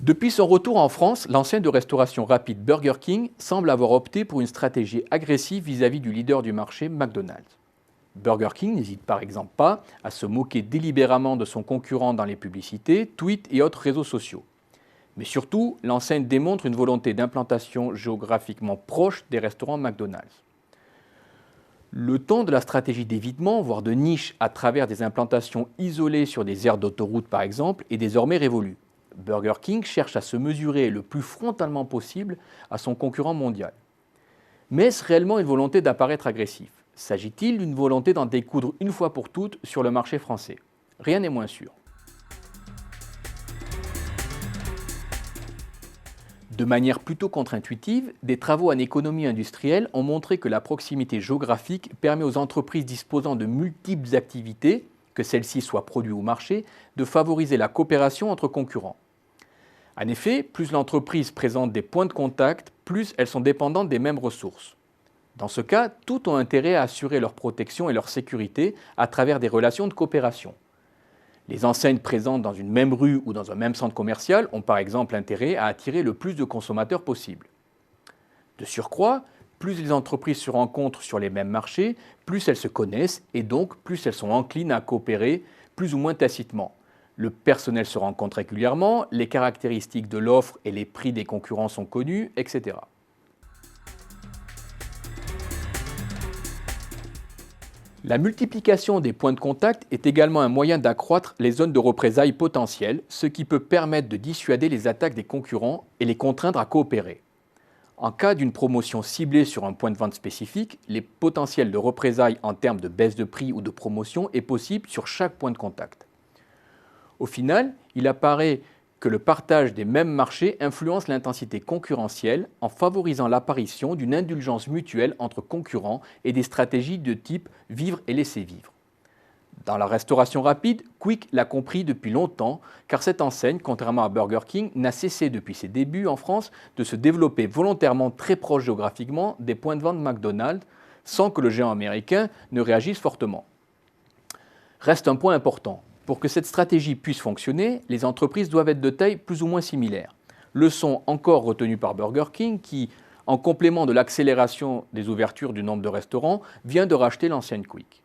Depuis son retour en France, l'enseigne de restauration rapide Burger King semble avoir opté pour une stratégie agressive vis-à-vis du leader du marché, McDonald's. Burger King n'hésite par exemple pas à se moquer délibérément de son concurrent dans les publicités, tweets et autres réseaux sociaux. Mais surtout, l'enseigne démontre une volonté d'implantation géographiquement proche des restaurants McDonald's. Le ton de la stratégie d'évitement, voire de niche à travers des implantations isolées sur des aires d'autoroute par exemple, est désormais révolu. Burger King cherche à se mesurer le plus frontalement possible à son concurrent mondial. Mais est-ce réellement une volonté d'apparaître agressif? S'agit-il d'une volonté d'en découdre une fois pour toutes sur le marché français? Rien n'est moins sûr. De manière plutôt contre-intuitive, des travaux en économie industrielle ont montré que la proximité géographique permet aux entreprises disposant de multiples activités, que celles-ci soient produits ou marchés, de favoriser la coopération entre concurrents. En effet, plus l'entreprise présente des points de contact, plus elles sont dépendantes des mêmes ressources. Dans ce cas, toutes ont intérêt à assurer leur protection et leur sécurité à travers des relations de coopération. Les enseignes présentes dans une même rue ou dans un même centre commercial ont par exemple intérêt à attirer le plus de consommateurs possible. De surcroît, plus les entreprises se rencontrent sur les mêmes marchés, plus elles se connaissent et donc plus elles sont enclines à coopérer plus ou moins tacitement. Le personnel se rencontre régulièrement, les caractéristiques de l'offre et les prix des concurrents sont connus, etc. La multiplication des points de contact est également un moyen d'accroître les zones de représailles potentielles, ce qui peut permettre de dissuader les attaques des concurrents et les contraindre à coopérer. En cas d'une promotion ciblée sur un point de vente spécifique, les potentiels de représailles en termes de baisse de prix ou de promotion est possible sur chaque point de contact. Au final, il apparaît que le partage des mêmes marchés influence l'intensité concurrentielle en favorisant l'apparition d'une indulgence mutuelle entre concurrents et des stratégies de type vivre et laisser vivre. Dans la restauration rapide, Quick l'a compris depuis longtemps, car cette enseigne, contrairement à Burger King, n'a cessé depuis ses débuts en France de se développer volontairement très proche géographiquement des points de vente McDonald's, sans que le géant américain ne réagisse fortement. Reste un point important. Pour que cette stratégie puisse fonctionner, les entreprises doivent être de taille plus ou moins similaire. Leçon encore retenue par Burger King qui, en complément de l'accélération des ouvertures du nombre de restaurants, vient de racheter l'ancienne Quick.